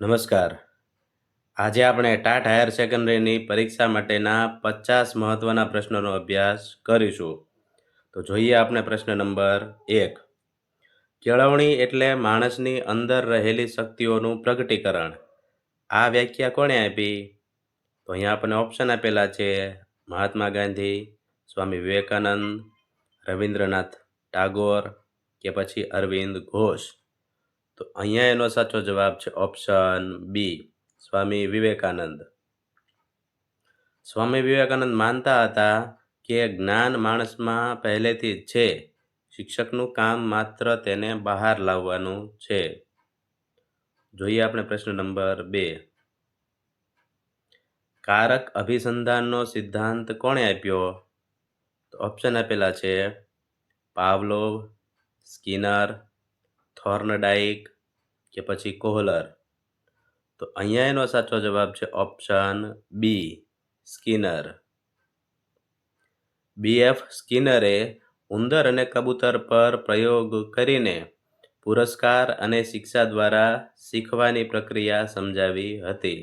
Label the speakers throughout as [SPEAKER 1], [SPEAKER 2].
[SPEAKER 1] નમસ્કાર. આજે આપણે ટાટ હાયર સેકન્ડરીની પરીક્ષા માટેના 50 મહત્વના પ્રશ્નોનો અભ્યાસ કરીશું. તો જોઈએ આપણે પ્રશ્ન નંબર 1. કેળવણી એટલે માણસની અંદર રહેલી શક્તિઓનું પ્રગટીકરણ. આ વ્યાખ્યા કોણે આપી? તો અહીંયા આપણને ઓપ્શન આપેલા છે: મહાત્મા ગાંધી, સ્વામી વિવેકાનંદ, રવિન્દ્રનાથ ટાગોર કે પછી અરવિંદ ઘોષ. તો અહીંયા એનો સાચો જવાબ છે ઓપ્શન બી, સ્વામી વિવેકાનંદ. સ્વામી વિવેકાનંદ માનતા હતા કે જ્ઞાન માણસમાં પહેલેથી જ છે, શિક્ષકનું કામ માત્ર તેને બહાર લાવવાનું છે. જોઈએ આપણે પ્રશ્ન નંબર 2. કારક અભિસંધાનનો સિદ્ધાંત કોણે આપ્યો? તો ઓપ્શન આપેલા છે: પાવલોવ, સ્કિનર, થોર્નડાઈક કે પછી કોહલર. તો અહીંયા એનો સાચો જવાબ છે ઓપ્શન બી, સ્કિનર. BF સ્કિનરે ઉંદર અને કબૂતર પર પ્રયોગ કરીને પુરસ્કાર અને શિક્ષા દ્વારા શીખવાની પ્રક્રિયા સમજાવી હતી.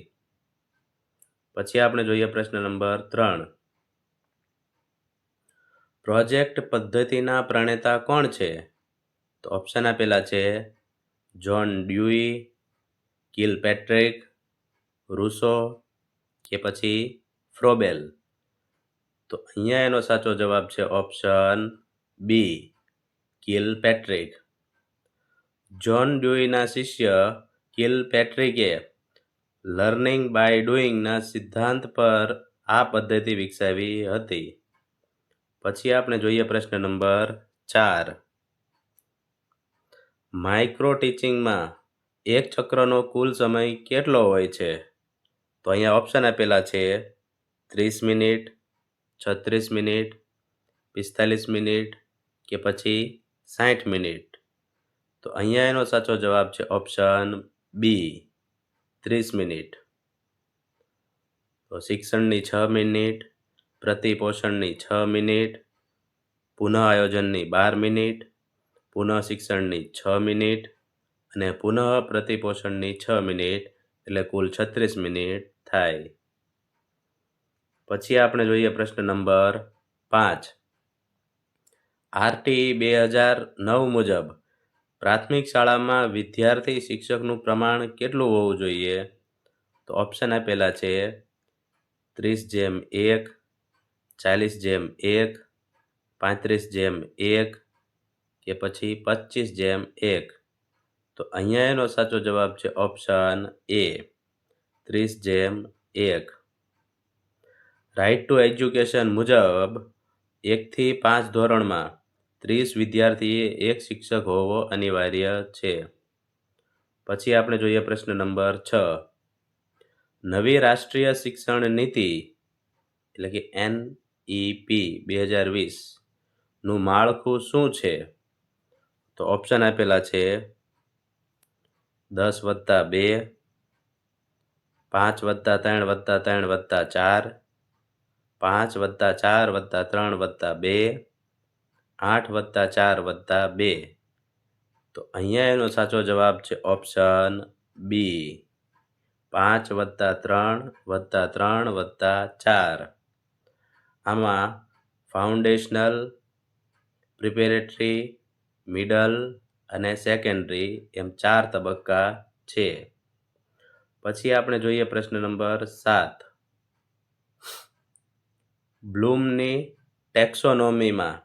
[SPEAKER 1] પછી આપણે જોઈએ પ્રશ્ન નંબર 3. પ્રોજેક્ટ પદ્ધતિના પ્રણેતા કોણ છે? તો ઓપ્શન આપેલા છે: જ્હોન ડ્યુઈ, કિલપેટ્રિક, રૂસો કે પછી ફ્રોબેલ. તો અહીંયા એનો સાચો જવાબ છે ઓપ્શન બી, કિલપેટ્રિક. જ્હોન ડ્યુઈના શિષ્ય કિલપેટ્રિકે લર્નિંગ બાય ડુઈંગના સિદ્ધાંત પર આ પદ્ધતિ વિકસાવી હતી. પછી આપણે જોઈએ પ્રશ્ન નંબર 4. માઇક્રો ટીચિંગમાં એક ચક્રનો કુલ સમય કેટલો હોય છે? તો અહીંયા ઓપ્શન આપેલા છે: 30 મિનિટ, 36 મિનિટ, 45 મિનિટ કે પછી 60 મિનિટ. તો અહીંયા એનો સાચો જવાબ છે ઓપ્શન બી, 30 મિનિટ. તો શિક્ષણની 6 મિનિટ, પ્રતિપોષણની 6 મિનિટ, પુનઃ આયોજનની 12 મિનિટ, પુનઃ શિક્ષણની 6 મિનિટ અને પુનઃ પ્રતિપોષણની 6 મિનિટ, એટલે કુલ 36 મિનિટ થાય. પછી આપણે જોઈએ પ્રશ્ન નંબર 5. RTE 2009 મુજબ પ્રાથમિક શાળામાં વિદ્યાર્થી શિક્ષકનું પ્રમાણ કેટલું હોવું જોઈએ? તો ઓપ્શન આપેલા છે: 30:1, 40:1, 35:1 કે પછી 25:1. તો અહીંયા એનો સાચો જવાબ છે option A, 30:1. Right to education મુજબ 1 થી 5 ધોરણમાં 30 વિદ્યાર્થીએ એક શિક્ષક હોવો અનિવાર્ય છે. પછી આપણે જોઈએ પ્રશ્ન નંબર 6. નવી રાષ્ટ્રીય શિક્ષણ નીતિ એટલે કે NEP 2020 નું માળખું શું છે? તો ઓપ્શન આપેલા છે: 10+2, 5+3+3+4, 5+4+3+2, 8+4+2. તો અહીંયા એનો સાચો જવાબ છે ઓપ્શન બી, 5+3+3+4. આમાં ફાઉન્ડેશનલ, પ્રિપેરેટરી, મિડલ અને સેકન્ડરી એમ 4 તબક્કા છે. પછી આપણે જોઈએ પ્રશ્ન નંબર 7. બ્લૂમની ટેક્સોનોમીમાં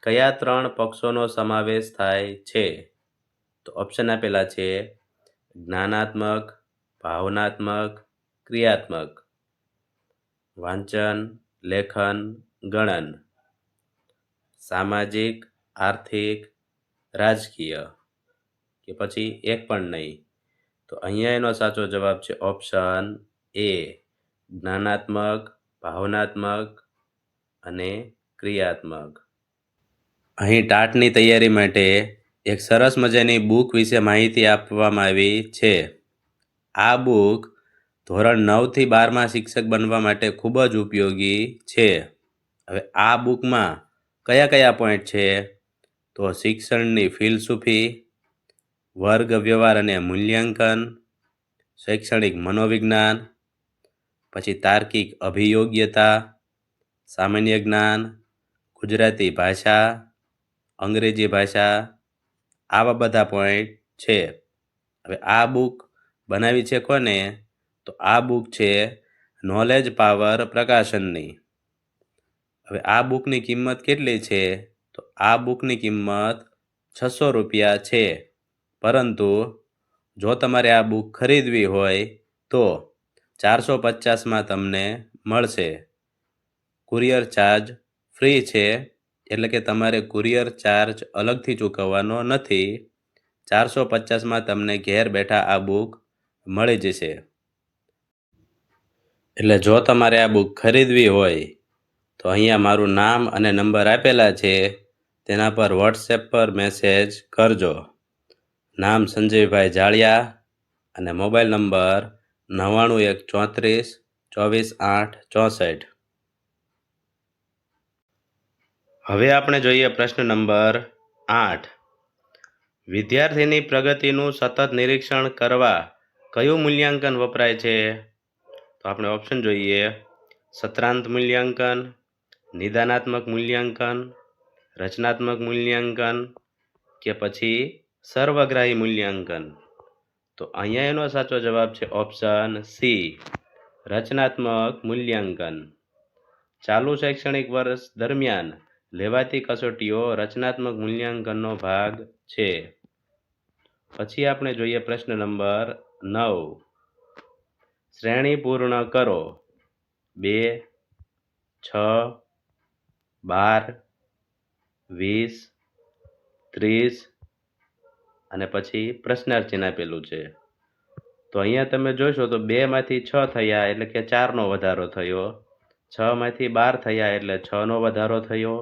[SPEAKER 1] કયા 3 પક્ષોનો સમાવેશ થાય છે? તો ઓપ્શન આપેલા છે: જ્ઞાનાત્મક, ભાવનાત્મક, ક્રિયાત્મક. વાંચન, લેખન, ગણન. સામાજિક, આર્થિક, રાજકીય કે પછી એક પણ નહીં. તો અહીંયા એનો સાચો જવાબ છે ઓપ્શન એ, જ્ઞાનાત્મક, ભાવનાત્મક અને ક્રિયાત્મક. અહીં ટાટની તૈયારી માટે એક સરસ મજાની બુક વિશે માહિતી આપવામાં આવી છે. આ બુક ધોરણ 9 થી 12માં શિક્ષક બનવા માટે ખૂબ જ ઉપયોગી છે. હવે આ બુકમાં કયા કયા પોઈન્ટ છે? તો શિક્ષણની ફિલસૂફી, વર્ગ વ્યવહાર અને મૂલ્યાંકન, શૈક્ષણિક મનોવિજ્ઞાન, પછી તાર્કિક અભિયોગ્યતા, સામાન્ય જ્ઞાન, ગુજરાતી ભાષા, અંગ્રેજી ભાષા, આવા બધા પોઈન્ટ છે. હવે આ બુક બનાવી છે કોને? તો આ બુક છે નોલેજ પાવર પ્રકાશનની. હવે આ બુકની કિંમત કેટલી છે? તો આ બુકની કિંમત 600 રૂપિયા છે. પરંતુ જો તમારે આ બુક ખરીદવી હોય તો 450માં તમને મળશે. કુરિયર ચાર્જ ફ્રી છે, એટલે કે તમારે કુરિયર ચાર્જ અલગથી ચૂકવવાનો નથી. 450માં તમને ઘેર બેઠા આ બુક મળી જશે. એટલે જો તમારે આ બુક ખરીદવી હોય તો અહીંયા મારું નામ અને નંબર આપેલા છે, તેના પર વોટ્સએપ પર મેસેજ કરજો. નામ સંજયભાઈ જાળિયા અને મોબાઈલ નંબર 9134242864. હવે આપણે જોઈએ પ્રશ્ન નંબર 8. વિદ્યાર્થીની પ્રગતિનું સતત નિરીક્ષણ કરવા કયું મૂલ્યાંકન વપરાય છે? તો આપણે ઓપ્શન જોઈએ: સત્રાંત મૂલ્યાંકન, નિદાનાત્મક મૂલ્યાંકન, રચનાત્મક મૂલ્યાંકન કે પછી સર્વગ્રાહી મૂલ્યાંકન. તો અહીંયા એનો સાચો જવાબ છે ઓપ્શન સી, રચનાત્મક મૂલ્યાંકન. ચાલુ શૈક્ષણિક વર્ષ દરમિયાન લેવાતી કસોટીઓ રચનાત્મક મૂલ્યાંકનનો ભાગ છે. પછી આપણે જોઈએ પ્રશ્ન નંબર 9. શ્રેણી પૂર્ણ કરો. 2, 6, 12, 20, 30 અને પછી પ્રશ્નાર્થ ચિહ્ન આપેલું છે. તો અહીંયા તમે જોશો તો 2 માંથી 6 થયા એટલે કે 4નો વધારો થયો. 6 માંથી 12 થયા એટલે 6નો વધારો થયો.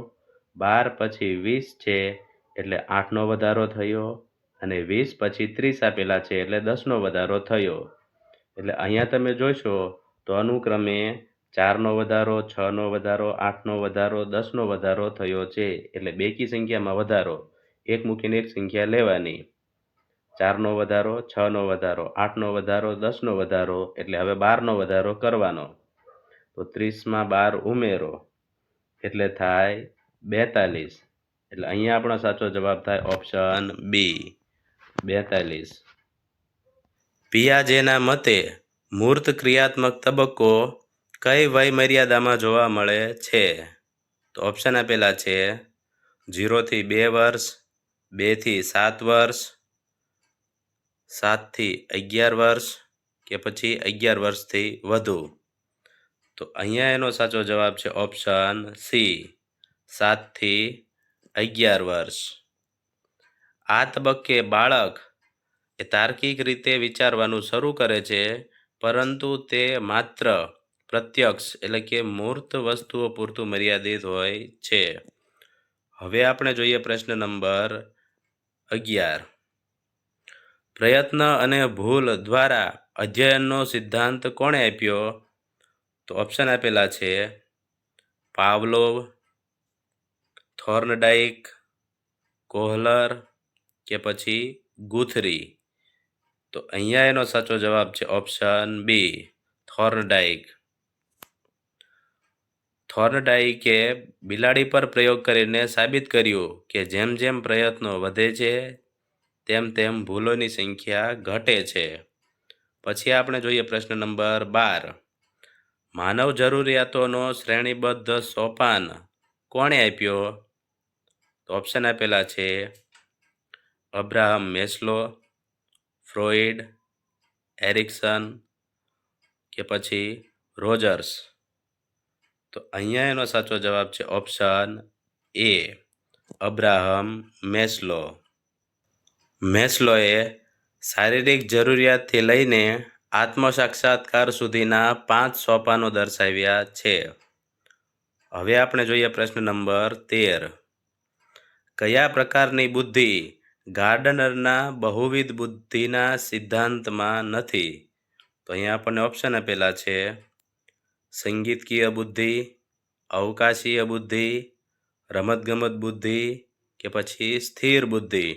[SPEAKER 1] 12 પછી 20 છે એટલે 8નો વધારો થયો. અને 20 પછી 30 આપેલા છે એટલે 10નો વધારો થયો. એટલે અહીંયા તમે જોશો તો અનુક્રમે 4નો વધારો, 6નો વધારો, 8નો વધારો, 10નો વધારો થયો છે. એટલે બેકી સંખ્યામાં વધારો, એક મૂકીને એક સંખ્યા લેવાની. 4નો વધારો, 6નો વધારો, 8નો વધારો, 10નો વધારો, એટલે હવે 12નો વધારો કરવાનો. તો 30માં 12 ઉમેરો એટલે થાય 42. એટલે અહીંયા આપણો સાચો જવાબ થાય ઓપ્શન બી, 42. પિયાજેના મતે મૂર્ત ક્રિયાત્મક તબક્કો કઈ વય મર્યાદામાં જોવા મળે છે? તો ઓપ્શન આપેલા છે: 0 થી 2 વર્ષ, 2 થી 7 વર્ષ, 7 થી 11 વર્ષ કે પછી 11 વર્ષથી વધુ. તો અહીંયા એનો સાચો જવાબ છે ઓપ્શન સી, 7 થી 11 વર્ષ. આ તબક્કે બાળક એ તાર્કિક રીતે વિચારવાનું શરૂ કરે છે, પરંતુ તે માત્ર પ્રત્યક્ષ એટલે કે મૂર્ત વસ્તુઓ પૂરતું મર્યાદિત હોય છે. હવે આપણે જોઈએ પ્રશ્ન નંબર 11. પ્રયત્ન અને ભૂલ દ્વારા અધ્યયનનો સિદ્ધાંત કોણે આપ્યો? તો ઓપ્શન આપેલા છે: પાવલોવ, થોર્નડાઈક, કોહલર કે પછી ગુથરી. તો અહીંયા એનો સાચો જવાબ છે ઓપ્શન બી, થોર્નડાઈક. થોર્નડાઈકે બિલાડી પર પ્રયોગ કરીને સાબિત કર્યું કે જેમ જેમ પ્રયત્નો વધે છે તેમ તેમ ભૂલોની સંખ્યા ઘટે છે. પછી આપણે જોઈએ પ્રશ્ન નંબર 12. માનવ જરૂરિયાતોનો શ્રેણીબદ્ધ સોપાન કોણે આપ્યો? તો ઓપ્શન આપેલા છે: અબ્રાહમ મેસ્લો, ફ્રોઈડ, એરિક્સન કે પછી રોજર્સ. તો અહીંયા એનો સાચો જવાબ છે ઓપ્શન એ, અબ્રાહમ મેસ્લો. મેસ્લોએ શારીરિક જરૂરિયાતથી લઈને આત્મસાક્ષાત્કાર સુધીના 5 સોપાનો દર્શાવ્યા છે. હવે આપણે જોઈએ પ્રશ્ન નંબર 13. કયા પ્રકારની બુદ્ધિ ગાર્ડનરના બહુવિધ બુદ્ધિના સિદ્ધાંતમાં નથી? તો અહીંયા આપણને ઓપ્શન આપેલા છે: સંગીતકીય બુદ્ધિ, અવકાશીય બુદ્ધિ, રમતગમત બુદ્ધિ કે પછી સ્થિર બુદ્ધિ.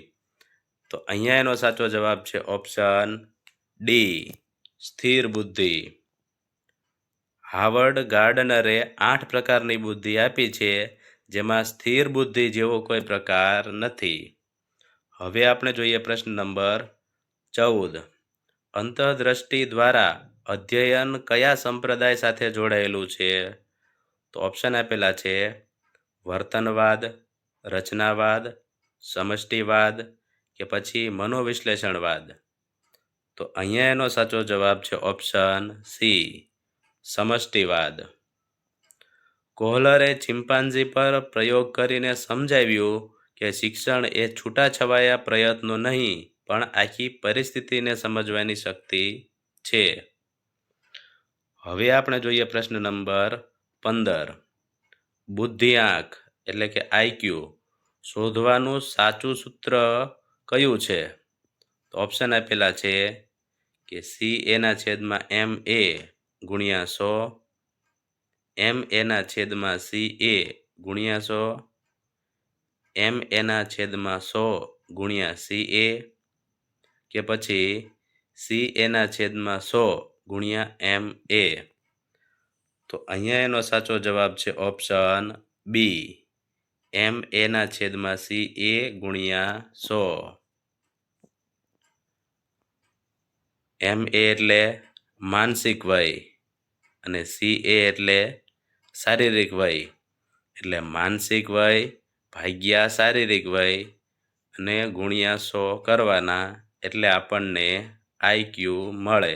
[SPEAKER 1] તો અહીંયા એનો સાચો જવાબ છે ઓપ્શન ડી, સ્થિર બુદ્ધિ. હાવર્ડ ગાર્ડનરે 8 પ્રકારની બુદ્ધિ આપી છે, જેમાં સ્થિર બુદ્ધિ જેવો કોઈ પ્રકાર નથી. હવે આપણે જોઈએ પ્રશ્ન નંબર 14. અંતઃદ્રષ્ટિ દ્વારા અધ્યયન કયા સંપ્રદાય સાથે જોડાયેલું છે? તો ઓપ્શન આપેલા છે વર્તનવાદ, રચનાવાદ, સમષ્ટિવાદ કે પછી મનોવિશ્લેષણવાદ. તો અહીંયા એનો સાચો જવાબ છે ઓપ્શન સી, સમષ્ટિવાદ. કોહલરે ચિમ્પાન્ઝી પર પ્રયોગ કરીને સમજાવ્યું કે શિક્ષણ એ છૂટાછવાયા પ્રયત્નો નહીં પણ આખી પરિસ્થિતિને સમજવાની શક્તિ છે. હવે આપણે જોઈએ પ્રશ્ન નંબર 15. બુદ્ધિઆંક એટલે કે આઈક્યુ શોધવાનું સાચું સૂત્ર કયું છે? તો ઓપ્શન આપેલા છે કે CA/MA ગુણ્યા 100, MA/CA ગુણ્યા 100, MA/100 ગુણ્યા CA કે પછી CA/100 ગુણ્યા MA. તો અહીંયા એનો સાચો જવાબ છે ઓપ્શન બી, MA/CA ગુણ્યા 100. MA એટલે માનસિક વય અને CA એટલે શારીરિક વય. એટલે માનસિક વય ભાગ્યા શારીરિક વય અને ગુણ્યા 100 કરવાના એટલે આપણને આઈક્યુ મળે.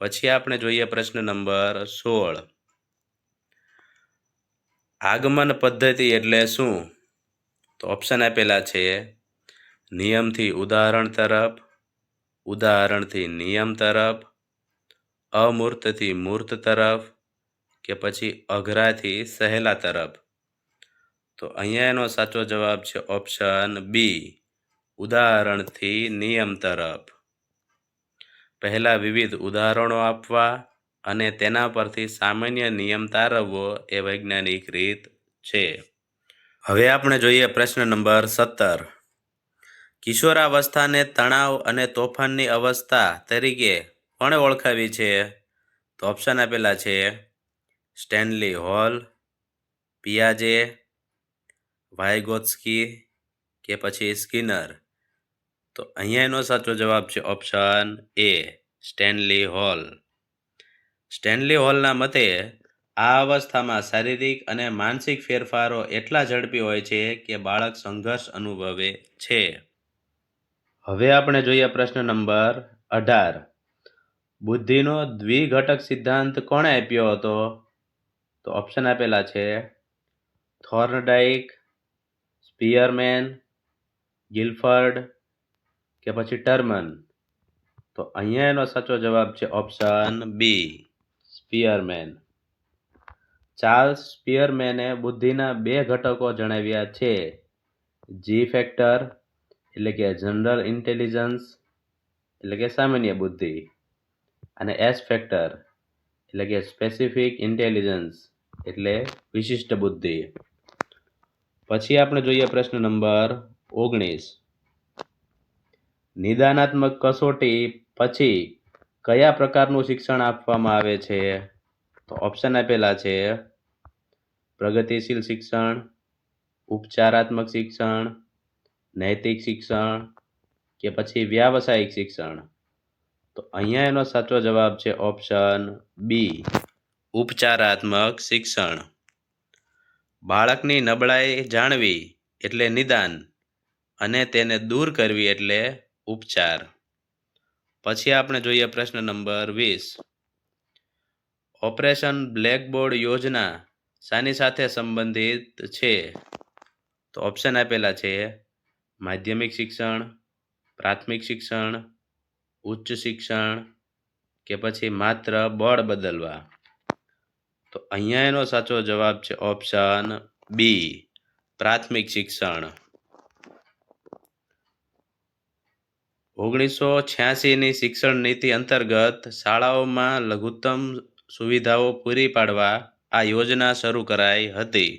[SPEAKER 1] પછી આપણે જોઈએ પ્રશ્ન નંબર 16. આગમન પદ્ધતિ એટલે શું? તો ઓપ્શન આપેલા છે નિયમથી ઉદાહરણ તરફ, ઉદાહરણથી નિયમ તરફ, અમૂર્તથી મૂર્ત તરફ કે પછી અઘરાથી સહેલા તરફ. તો અહીંયા એનો સાચો જવાબ છે ઓપ્શન બી, ઉદાહરણથી નિયમ તરફ. પહેલા વિવિધ ઉદાહરણો આપવા અને તેના પરથી સામાન્ય નિયમ તારવવો એ વૈજ્ઞાનિક રીત છે. હવે આપણે જોઈએ પ્રશ્ન નંબર 17. કિશોરાવસ્થાને તણાવ અને તોફાનની અવસ્થા તરીકે કોણે ઓળખાવી છે? તો ઓપ્શન આપેલા છે સ્ટેનલી હોલ, પિયાજે, વાયગોત્સ્કી કે પછી સ્કિનર. તો અહીંયા એનો સાચો જવાબ છે option A, Stanley Hall. Stanley હોલના મતે આ અવસ્થામાં શારીરિક અને માનસિક ફેરફારો એટલા ઝડપી હોય છે કે બાળક સંઘર્ષ અનુભવે છે. હવે આપણે જોઈએ પ્રશ્ન નંબર 18. બુદ્ધિનો દ્વિઘટક સિદ્ધાંત કોણે આપ્યો હતો? તો ઓપ્શન આપેલા છે થોર્નડાઇક, સ્પિયરમેન, ગિલફર્ડ કે પછી ટર્મન. તો અહીંયા એનો સાચો જવાબ છે ઓપ્શન બી, સ્પિયરમેન. ચાર્લ્સ સ્પિયરમેને બુદ્ધિના 2 ઘટકો જણાવ્યા છે, જી ફેક્ટર એટલે કે જનરલ ઇન્ટેલિજન્સ એટલે કે સામાન્ય બુદ્ધિ અને એસ ફેક્ટર એટલે કે સ્પેસિફિક ઇન્ટેલિજન્સ એટલે વિશિષ્ટ બુદ્ધિ. પછી આપણે જોઈએ પ્રશ્ન નંબર 19. નિદાનાત્મક કસોટી પછી કયા પ્રકારનું શિક્ષણ આપવામાં આવે છે? તો ઓપ્શન આપેલા છે પ્રગતિશીલ શિક્ષણ, ઉપચારાત્મક શિક્ષણ, નૈતિક શિક્ષણ કે પછી વ્યાવસાયિક શિક્ષણ. તો અહીંયા એનો સાચો જવાબ છે ઓપ્શન બી, ઉપચારાત્મક શિક્ષણ. બાળકની નબળાઈ જાણવી એટલે નિદાન અને તેને દૂર કરવી એટલે ઉપચાર. પછી આપણે જોઈએ પ્રશ્ન નંબર 20. ઓપરેશન બ્લેકબોર્ડ યોજના શાની સાથે સંબંધિત છે? તો ઓપ્શન આપેલા છે માધ્યમિક શિક્ષણ, પ્રાથમિક શિક્ષણ, ઉચ્ચ શિક્ષણ કે પછી માત્ર બળ બદલવા. તો અહીંયા એનો સાચો જવાબ છે ઓપ્શન બી, પ્રાથમિક શિક્ષણ. 1986ની શિક્ષણ નીતિ અંતર્ગત શાળાઓમાં લઘુત્તમ સુવિધાઓ પૂરી પાડવા આ યોજના શરૂ કરાઈ હતી.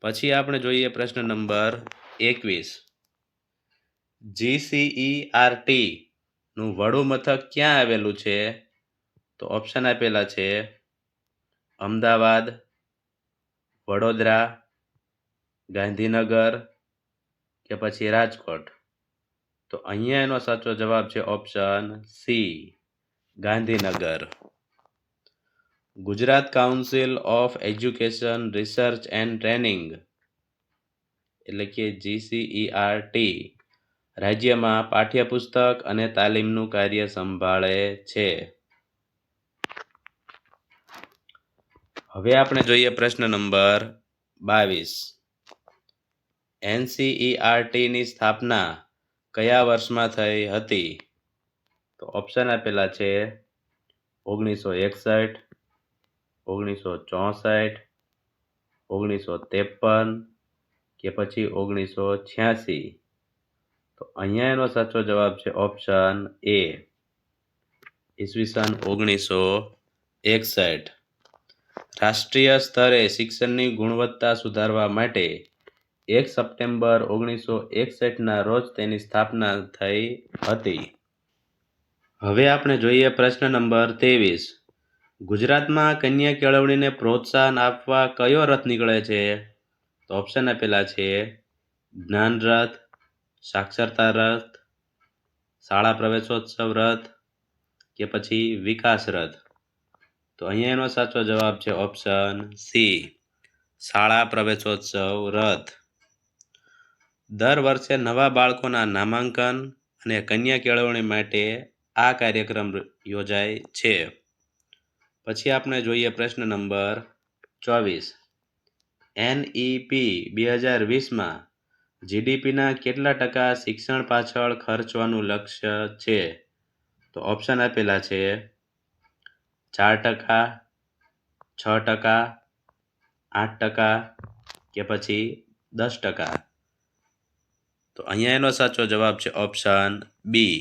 [SPEAKER 1] પછી આપણે જોઈએ પ્રશ્ન નંબર 21. GCERT નું વડું મથક ક્યાં આવેલું છે? તો ઓપ્શન આપેલા છે અમદાવાદ, વડોદરા, ગાંધીનગર કે પછી રાજકોટ. તો અહીંયા એનો સાચો જવાબ છે option C, Gandhinagar. Gujarat council of education research and training એટલે કે GCERT રાજ્યમાં પાઠ્યપુસ્તક અને તાલીમનું કાર્ય સંભાળે છે. હવે આપણે જોઈએ પ્રશ્ન નંબર 22. NCERT ની સ્થાપના કયા વર્ષમાં થઈ હતી? તો ઓપ્શન આપેલા છે 1961, 1964, 1953 કે પછી 1986. તો અહીંયા એનો સાચો જવાબ છે ઓપ્શન એ, ઈસવીસન 1961. રાષ્ટ્રીય સ્તરે શિક્ષણની ગુણવત્તા સુધારવા માટે 1 સપ્ટેમ્બર 1961ના રોજ તેની સ્થાપના થઈ હતી. હવે આપણે જોઈએ પ્રશ્ન નંબર 23. ગુજરાતમાં કન્યા કેળવણીને પ્રોત્સાહન આપવા કયો રથ નીકળે છે? તો ઓપ્શન આપેલા છે જ્ઞાન રથ, સાક્ષરતા રથ, શાળા પ્રવેશોત્સવ રથ કે પછી વિકાસ રથ. તો અહીંયા એનો સાચો જવાબ છે ઓપ્શન સી, શાળા પ્રવેશોત્સવ રથ. દર વર્ષે નવા બાળકોના નામાંકન અને કન્યા કેળવણી માટે આ કાર્યક્રમ યોજાય છે. પછી આપણે જોઈએ પ્રશ્ન નંબર 24. NEP 2020માં જીડીપીના કેટલા ટકા શિક્ષણ પાછળ ખર્ચવાનું લક્ષ્ય છે? તો ઓપ્શન આપેલા છે 4%, 6%, 8% કે પછી 10%. તો અહીંયા એનો સાચો જવાબ છે ઓપ્શન બી,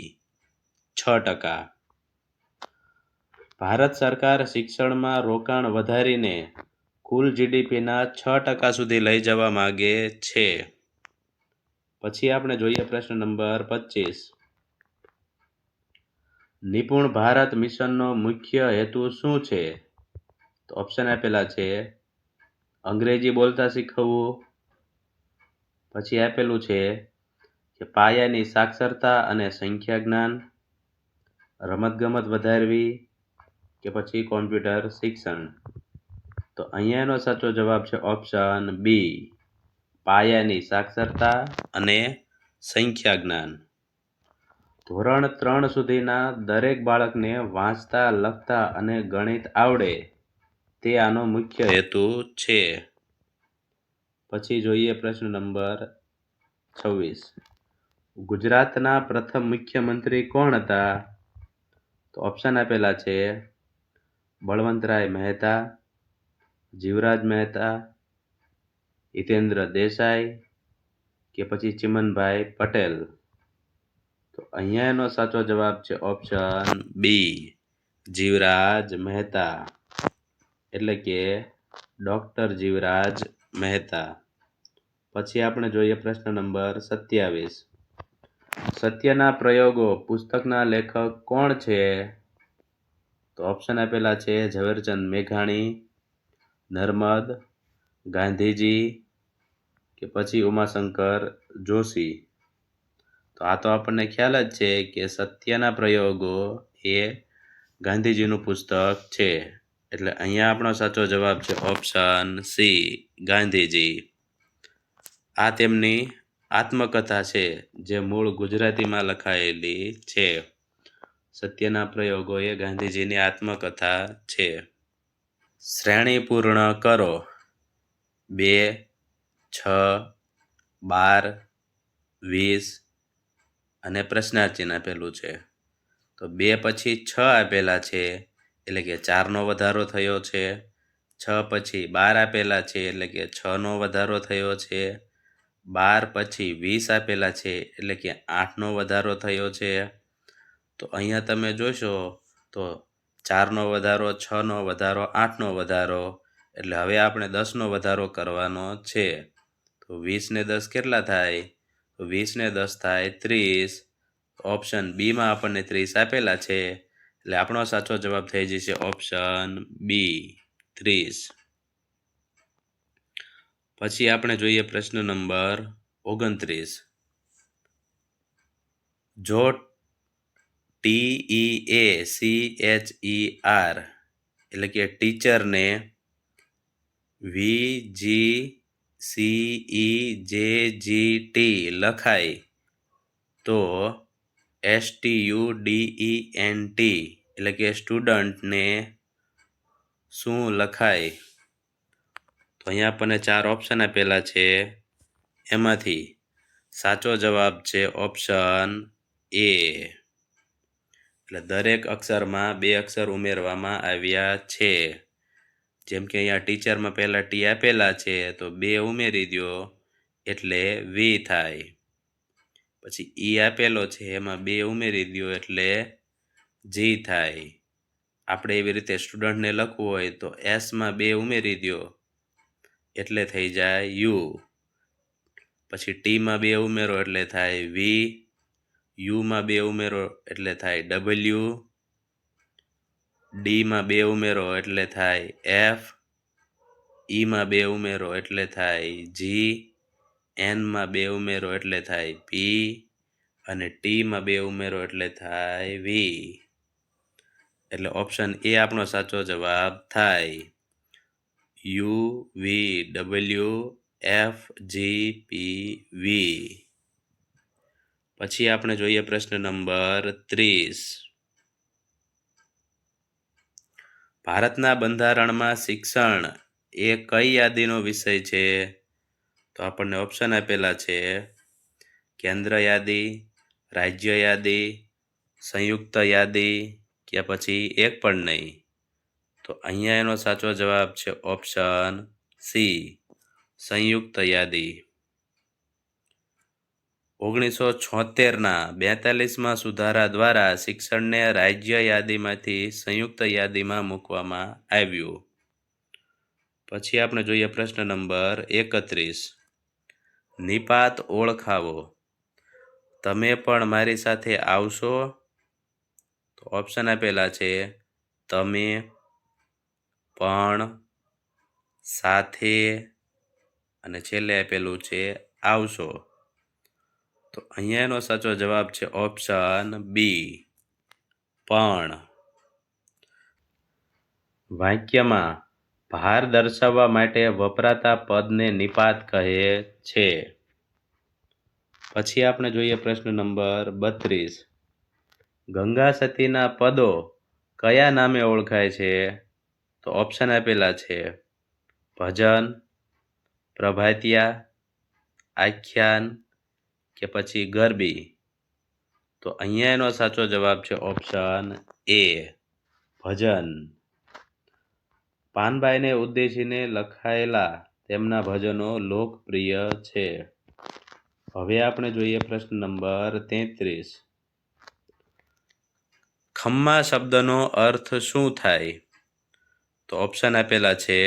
[SPEAKER 1] 6%. ભારત સરકાર શિક્ષણમાં રોકાણ વધારીને કુલ જીડીપીના 6% સુધી લઈ જવા માંગે છે. પછી આપણે જોઈએ પ્રશ્ન નંબર 25. નિપુણ ભારત મિશનનો મુખ્ય હેતુ શું છે? તો ઓપ્શન આપેલા છે અંગ્રેજી બોલતા શીખવવું, પછી આપેલું છે કે પાયાની સાક્ષરતા અને સંખ્યા જ્ઞાન, રમતગમત વધારવી કે પછી કોમ્પ્યુટર શિક્ષણ. તો અહીંયા એનો સાચો જવાબ છે ઓપ્શન બી, પાયાની સાક્ષરતા અને સંખ્યા જ્ઞાન. ધોરણ 3 સુધીના દરેક બાળકને વાંચતા, લખતા અને ગણિત આવડે તે આનો મુખ્ય હેતુ છે. પછી જોઈએ પ્રશ્ન નંબર 26. ગુજરાતના પ્રથમ મુખ્યમંત્રી કોણ હતા? તો ઓપ્શન આપેલા છે બળવંતરાય મહેતા, જીવરાજ મહેતા, હિતેન્દ્ર દેસાઈ કે પછી ચિમનભાઈ પટેલ. તો અહીંયા એનો સાચો જવાબ છે ઓપ્શન બી, જીવરાજ મહેતા એટલે કે ડોક્ટર જીવરાજ મહેતા. પછી આપણે જોઈએ પ્રશ્ન નંબર 27. સત્યના પ્રયોગો પુસ્તકના લેખક કોણ છે? તો ઓપ્શન આપેલા છે ઝવેરચંદ મેઘાણી, નર્મદ, ગાંધીજી કે પછી ઉમાશંકર જોશી. તો આ તો આપણને ખ્યાલ જ છે કે સત્યના પ્રયોગો એ ગાંધીજીનું પુસ્તક છે. એટલે અહીંયા આપણો સાચો જવાબ છે ઓપ્શન સી, ગાંધીજી. આ તેમની આત્મકથા છે જે મૂળ ગુજરાતીમાં લખાયેલી છે. સત્યના પ્રયોગો એ ગાંધીજીની આત્મકથા છે. શ્રેણી પૂર્ણ કરો. 2, 6, 12, 20 અને પ્રશ્નાર્થ ચિહ્ન આપેલું છે. તો 2 પછી 6 આપેલા છે એટલે કે 4નો વધારો થયો છે. 6 પછી 12 આપેલા છે એટલે કે 6નો વધારો થયો છે. 12 પછી 20 આપેલા છે એટલે કે 8નો વધારો થયો છે. તો અહીંયા તમે જોશો તો 4નો વધારો, 6નો વધારો, 8નો વધારો એટલે હવે આપણે 10નો વધારો કરવાનો છે. તો 20 ને 10 કેટલા થાય? તો 20 ને 10 થાય 30. તો ઓપ્શન બીમાં આપણને 30 આપેલા છે, એટલે આપણો સાચો જવાબ થઈ જશે ઓપ્શન બી 30. પછી આપણે જોઈએ પ્રશ્ન નંબર 29. જો TEACHER એટલે કે ટીચરને VGCEJGT લખાય તો STUDENT એટલે કે સ્ટુડન્ટને શું લખાય? તો અહીંયા આપણને 4 ઓપ્શન આપેલા છે, એમાંથી સાચો જવાબ છે ઓપ્શન એ. એટલે દરેક અક્ષરમાં 2 અક્ષર ઉમેરવામાં આવ્યા છે. જેમ કે અહીંયા ટીચરમાં પહેલા ટી આપેલા છે તો 2 ઉમેરી દો એટલે વી થાય. પછી ઈ આપેલો છે એમાં 2 ઉમેરી દો એટલે જી થાય. આપણે એવી રીતે સ્ટુડન્ટને લખવું હોય તો એસમાં 2 ઉમેરી દો એટલે થઈ જાય યુ. પછી ટીમાં 2 ઉમેરો એટલે થાય વી. યુમાં 2 ઉમેરો એટલે થાય ડબલ્યુ. ડીમાં 2 ઉમેરો એટલે થાય એફ. ઈમાં 2 ઉમેરો એટલે થાય જી. એનમાં 2 ઉમેરો એટલે થાય પી. અને ટીમાં 2 ઉમેરો એટલે થાય વી. એટલે ઓપ્શન એ આપણો સાચો જવાબ થાય. U V W F G P V. પછી આપણે જોઈએ પ્રશ્ન નંબર 30. ભારતના બંધારણમાં શિક્ષણ એ કઈ યાદીનો વિષય છે? તો આપણને ઓપ્શન આપેલા છે કેન્દ્ર યાદી, રાજ્ય યાદી, સંયુક્ત યાદી કે પછી એક પણ નહીં. તો અહીંયા એનો સાચો જવાબ છે ઓપ્શન સી સંયુક્ત યાદી. 1976ના 42માં સુધારા દ્વારા શિક્ષણને રાજ્ય યાદીમાંથી સંયુક્ત યાદીમાં મૂકવામાં આવ્યું. પછી આપણે જોઈએ પ્રશ્ન નંબર 31. નિપાત ઓળખાવો. તમે પણ મારી સાથે આવશો? તો ઓપ્શન આપેલા છે તમે, પણ, સાથે અને છેલ્લે આપેલું છે આવશો. તો અહીંયા એનો સાચો જવાબ છે ઓપ્શન બી પણ. વાક્યમાં ભાર દર્શાવવા માટે વપરાતા પદને નિપાત કહે છે. પછી આપણે જોઈએ પ્રશ્ન નંબર 32. ગંગા સતીના પદો કયા નામે ઓળખાય છે? તો ઓપ્શન આપેલા છે ભજન, પ્રભાતિયા, આખ્યાન કે પછી ગરબી. તો અહીંયા એનો સાચો જવાબ છે ઓપ્શન એ ભજન. પાનબાઈને ઉદ્દેશીને લખાયેલા તેમના ભજનો લોકપ્રિય છે. હવે આપણે જોઈએ પ્રશ્ન નંબર 33. ખમ્મા શબ્દનો અર્થ શું થાય? તો ઓપ્શન આપેલા છે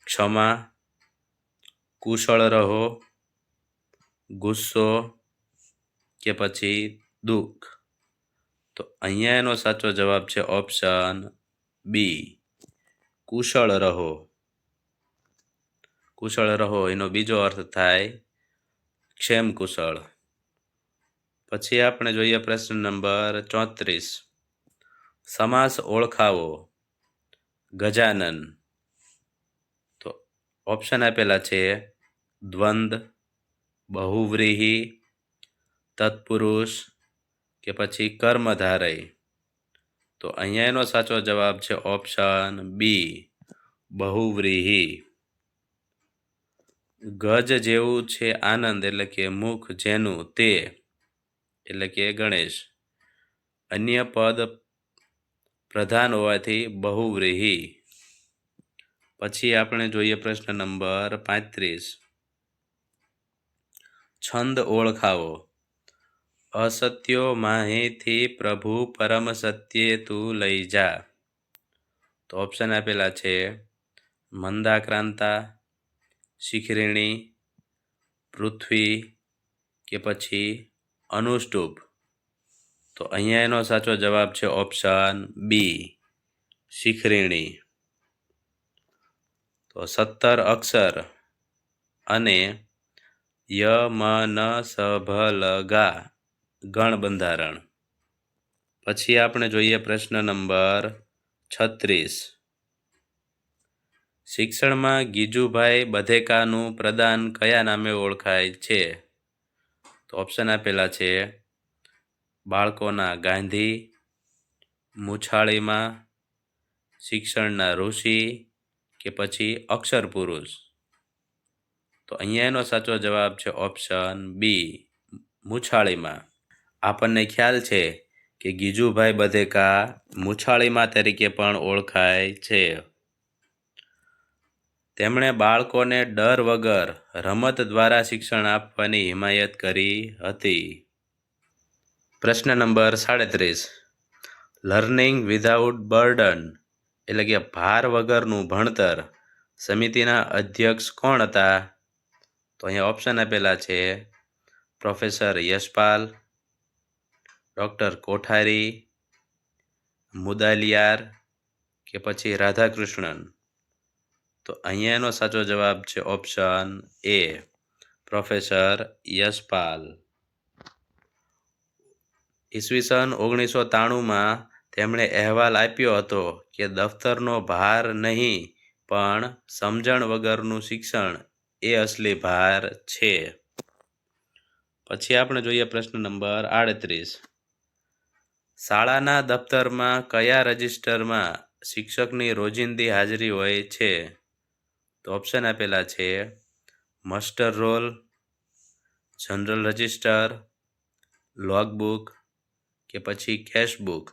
[SPEAKER 1] ક્ષમા, કુશળ રહો, ગુસ્સો કે પછી દુઃખ. તો અહીંયા એનો સાચો જવાબ છે ઓપ્શન બી કુશળ રહો. કુશળ રહો એનો બીજો અર્થ થાય ક્ષેમ કુશળ. પછી આપણે જોઈએ પ્રશ્ન નંબર 34. સમાસ ઓળખાવો. ગજાનન. તો ઓપ્શન આપેલા છે દ્વંદ, બહુવ્રીહી, તત્પુરુષ કે પછી કર્મધારય. તો અહીંયા એનો સાચો જવાબ છે ઓપ્શન બી બહુવ્રીહી. ગજ જેવું છે આનંદ એટલે કે મુખ જેનું તે એટલે કે ગણેશ. અન્ય પદ પ્રધાન હોવાથી બહુવ્રીહી. પછી આપણે જોઈએ પ્રશ્ન નંબર 35. છંદ ઓળખાવો. અસત્યો માહિથી પ્રભુ પરમ સત્યે તું લઈ જા. તો ઓપ્શન આપેલા છે મંદાક્રાંતા, શિખરિણી, પૃથ્વી કે પછી અનુષ્ટુપ. તો અહીંયા એનો સાચો જવાબ છે ઓપ્શન બી, શિખરીણી. તો 17 અક્ષર અને ય મ ન સ ભ લ ગા ગણ બંધારણ. પછી આપણે જોઈએ પ્રશ્ન નંબર 36. શિક્ષણમાં ગીજુભાઈ બધેકાનું પ્રદાન કયા નામે ઓળખાય છે? તો ઓપ્શન આપેલા છે બાળકોના ગાંધી, મૂછાળીમાં, શિક્ષણના ઋષિ કે પછી અક્ષર પુરુષ. તો અહીંયા એનો સાચો જવાબ છે ઓપ્શન બી, મૂછાળીમાં. આપણને ખ્યાલ છે કે ગીજુભાઈ બધેકા મૂછાળીમાં તરીકે પણ ઓળખાય છે. તેમણે બાળકોને ડર વગર રમત દ્વારા શિક્ષણ આપવાની હિમાયત કરી હતી. પ્રશ્ન નંબર 37. લર્નિંગ વિધાઉટ બર્ડન એટલે કે ભાર વગરનું ભણતર સમિતિના અધ્યક્ષ કોણ હતા? તો અહીંયા ઓપ્શન આપેલા છે પ્રોફેસર યશપાલ, ડૉક્ટર કોઠારી, મુદાલિયાર કે પછી રાધાકૃષ્ણન. તો અહીંયા એનો સાચો જવાબ છે ઓપ્શન એ, પ્રોફેસર યશપાલ. ઈસવીસન 1993માં તેમણે અહેવાલ આપ્યો હતો કે દફતરનો ભાર નહીં પણ સમજણ વગરનું શિક્ષણ એ અસલી ભાર છે. પછી આપણે જોઈએ પ્રશ્ન નંબર 38. શાળાના દફતરમાં કયા રજિસ્ટરમાં શિક્ષકની રોજિંદી હાજરી હોય છે? તો ઓપ્શન આપેલા છે master roll, general register, logbook કે પછી કેશબુક.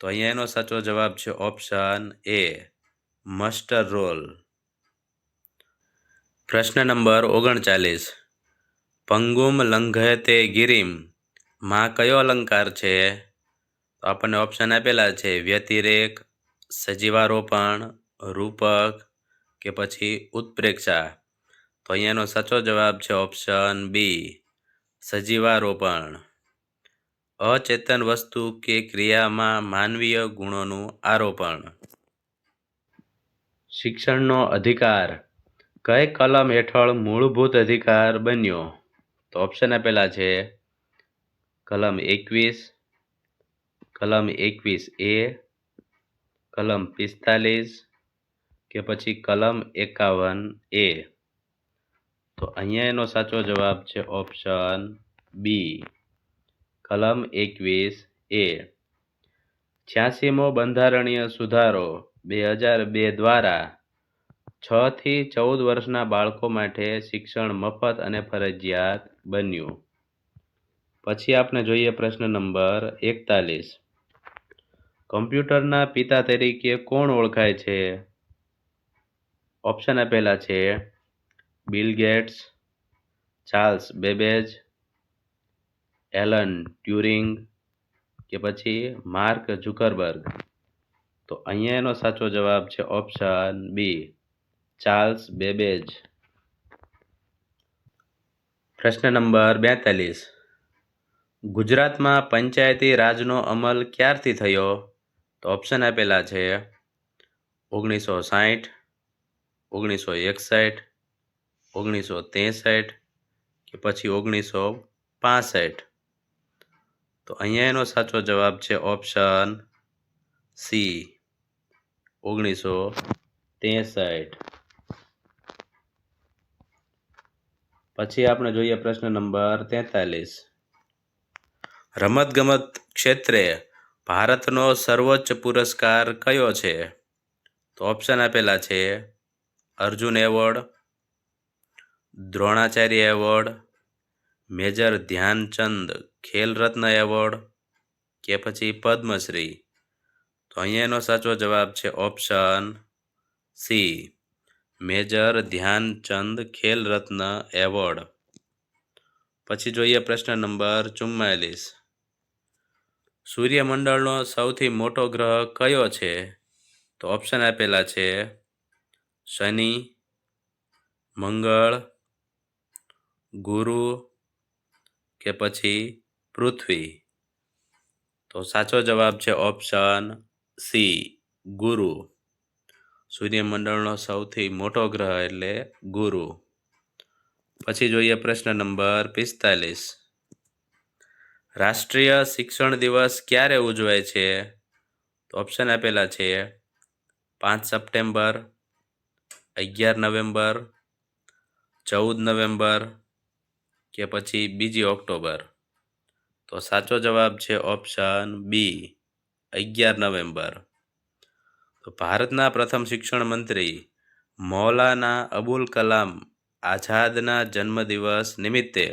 [SPEAKER 1] તો અહીંયા એનો સાચો જવાબ છે ઓપ્શન એ, માસ્ટર રોલ. પ્રશ્ન નંબર 39. પંગુમ લંઘયતે ગિરિમ માં કયો અલંકાર છે? તો આપણને ઓપ્શન આપેલા છે વ્યતિરેક, સજીવારોપણ, રૂપક કે પછી ઉત્પ્રેક્ષા. તો અહીંયાનો સાચો જવાબ છે ઓપ્શન બી, સજીવારોપણ. અચેતન વસ્તુ કે ક્રિયામાં માનવીય ગુણોનું આરોપણ. શિક્ષણનો અધિકાર કઈ કલમ હેઠળ મૂળભૂત અધિકાર બન્યો? તો ઓપ્શન આપેલા છે કલમ 21, કલમ 21A, કલમ 45 કે પછી કલમ 51A. તો અહીંયા એનો સાચો જવાબ છે ઓપ્શન બી, કલમ 21A. 86મો બંધારણીય સુધારો 2002 દ્વારા 6 થી 14 વર્ષના બાળકો માટે શિક્ષણ મફત અને ફરજિયાત બન્યું. પછી આપણે જોઈએ પ્રશ્ન નંબર 41. કમ્પ્યુટરના પિતા તરીકે કોણ ઓળખાય છે? ઓપ્શન આપેલા છે Bill Gates, Charles Babbage, Alan Turing કે પછી માર્ક ઝુકરબર્ગ. તો અહીંયા એનો સાચો જવાબ છે ઓપ્શન બી, ચાર્લ્સ બેબેજ. પ્રશ્ન નંબર 42. ગુજરાતમાં પંચાયતી રાજનો અમલ ક્યારથી થયો? તો ઓપ્શન આપેલા છે 1960, 1961, 1963 કે પછી 1965. તો અહીંયા એનો સાચો જવાબ છે ઓપ્શન સી, 1963. પછી આપણે જોઈએ પ્રશ્ન નંબર 43. રમતગમત ક્ષેત્રે ભારતનો સર્વોચ્ચ પુરસ્કાર કયો છે? તો ઓપ્શન આપેલા છે Arjun award, Dronacharya award, Major Dhyan Chand Khel Ratna award કે પછી પદ્મશ્રી. તો અહીંયા એનો સાચો જવાબ છે option C, major Dhyan Chand Khel Ratna award. પછી જોઈએ પ્રશ્ન નંબર 44. સૂર્યમંડળનો સૌથી મોટો ગ્રહ કયો છે? તો ઓપ્શન આપેલા છે શનિ, મંગળ, ગુરુ કે પછી પૃથ્વી? તો સાચો જવાબ છે ઓપ્શન સી, ગુરુ. સૂર્યમંડળનો સૌથી મોટો ગ્રહ એટલે ગુરુ. પછી જોઈએ પ્રશ્ન નંબર 45. રાષ્ટ્રીય શિક્ષણ દિવસ ક્યારે ઉજવાય છે? તો ઓપ્શન આપેલા છે 5 સપ્ટેમ્બર, 11 નવેમ્બર, 14 નવેમ્બર કે પછી 2 ઓક્ટોબર. તો સાચો જવાબ છે ઓપ્શન બી, 11 નવેમ્બર. તો ભારતના પ્રથમ શિક્ષણ મંત્રી મૌલાના અબુલ કલામ આઝાદના જન્મદિવસ નિમિત્તે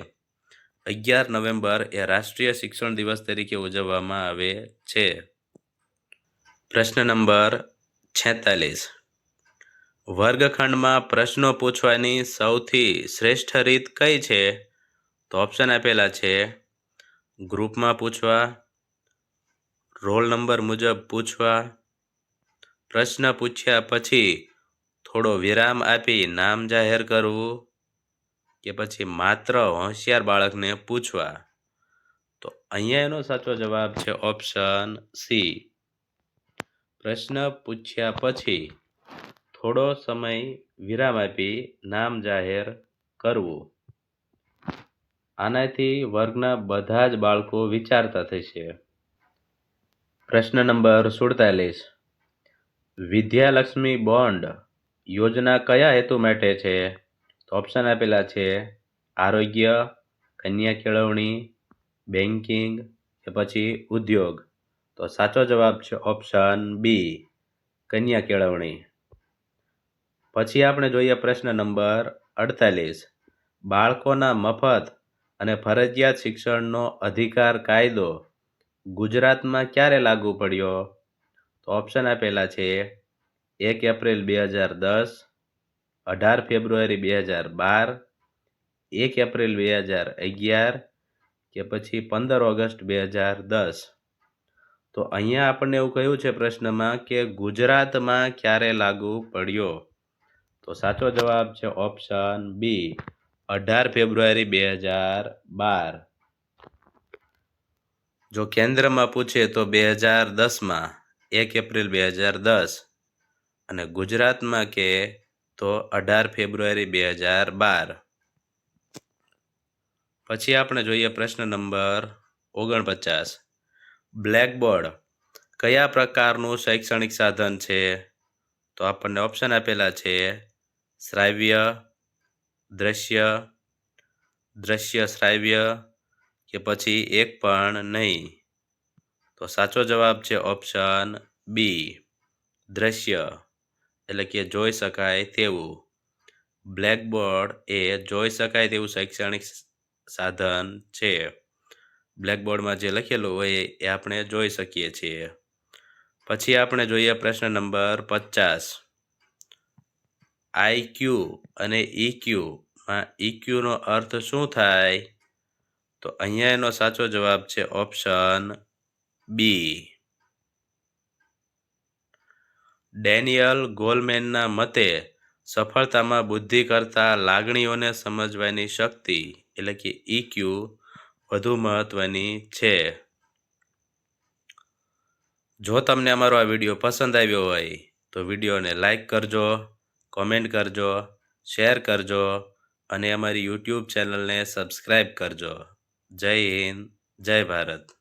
[SPEAKER 1] 11 નવેમ્બર એ રાષ્ટ્રીય શિક્ષણ દિવસ તરીકે ઉજવવામાં આવે છે. પ્રશ્ન નંબર 46. વર્ગખંડમાં પ્રશ્નો પૂછવાની સૌથી શ્રેષ્ઠ રીત કઈ છે? તો ઓપ્શન આપેલા છે ગ્રુપમાં પૂછવા, રોલ નંબર મુજબ પૂછવા, પ્રશ્ન પૂછ્યા પછી થોડો વિરામ આપી નામ જાહેર કરવું કે પછી માત્ર હોશિયાર બાળકને પૂછવા. તો અહીંયા એનો સાચો જવાબ છે ઓપ્શન સી. પ્રશ્ન પૂછ્યા પછી થોડો સમય વિરામ આપી નામ જાહેર કરવું. આનાથી વર્ગના બધા જ બાળકો વિચારતા થશે. પ્રશ્ન નંબર 47. વિદ્યાલક્ષ્મી બોન્ડ યોજના કયા હેતુ માટે છે? તો ઓપ્શન આપેલા છે આરોગ્ય, કન્યા કેળવણી, બેન્કિંગ કે પછી ઉદ્યોગ. તો સાચો જવાબ છે ઓપ્શન બી, કન્યા કેળવણી. પછી આપણે જોઈએ પ્રશ્ન નંબર 48. બાળકોના મફત અને ફરજિયાત શિક્ષણનો અધિકાર કાયદો ગુજરાતમાં ક્યારે લાગુ પડ્યો? તો ઓપ્શન આપેલા છે 1 એપ્રિલ 2010, 18 ફેબ્રુઆરી 2012, 1 એપ્રિલ 2011 કે પછી 15 ઓગસ્ટ 2010. તો અહીંયા આપણને એવું કહ્યું છે પ્રશ્નમાં કે ગુજરાતમાં ક્યારે લાગુ પડ્યો? તો સાચો જવાબ છે ઓપ્શન બી, 18 ફેબ્રુઆરી 2012. જો કેન્દ્રમાં પૂછે તો 2010માં 1 એપ્રિલ 2010 અને ગુજરાતમાં કે તો 18 ફેબ્રુઆરી 2012. પછી આપણે જોઈએ પ્રશ્ન નંબર 49. બ્લેકબોર્ડ કયા પ્રકારનું શૈક્ષણિક સાધન છે? તો આપણને ઓપ્શન આપેલા છે શ્રાવ્ય, દ્રશ્ય, દ્રશ્ય શ્રાવ્ય કે પછી એક પણ નહીં. તો સાચો જવાબ છે ઓપ્શન બી, દ્રશ્ય, એટલે કે જોઈ શકાય તેવું. બ્લેકબોર્ડ એ જોઈ શકાય તેવું શૈક્ષણિક સાધન છે. બ્લેકબોર્ડમાં જે લખેલું હોય એ આપણે જોઈ શકીએ છીએ. પછી આપણે જોઈએ પ્રશ્ન નંબર 50. આઈક્યુ અને ઈક્યુમાં ઈક્યુનો અર્થ શું થાય? તો અહીંયા એનો સાચો જવાબ છે ઓપ્શન બી. ડેનિયલ ગોલમેનના મતે સફળતામાં બુદ્ધિ કરતાં લાગણીઓને સમજવાની શક્તિ એટલે કે ઈક્યુ વધુ મહત્વની છે. જો તમને અમારો આ વિડીયો પસંદ આવ્યો હોય તો વિડીયોને લાઈક કરજો, કોમેન્ટ કરજો, શેર કરજો અને અમારી યુટ્યુબ ચેનલને સબસ્ક્રાઈબ કરજો. જય હિન્દ, જય ભારત.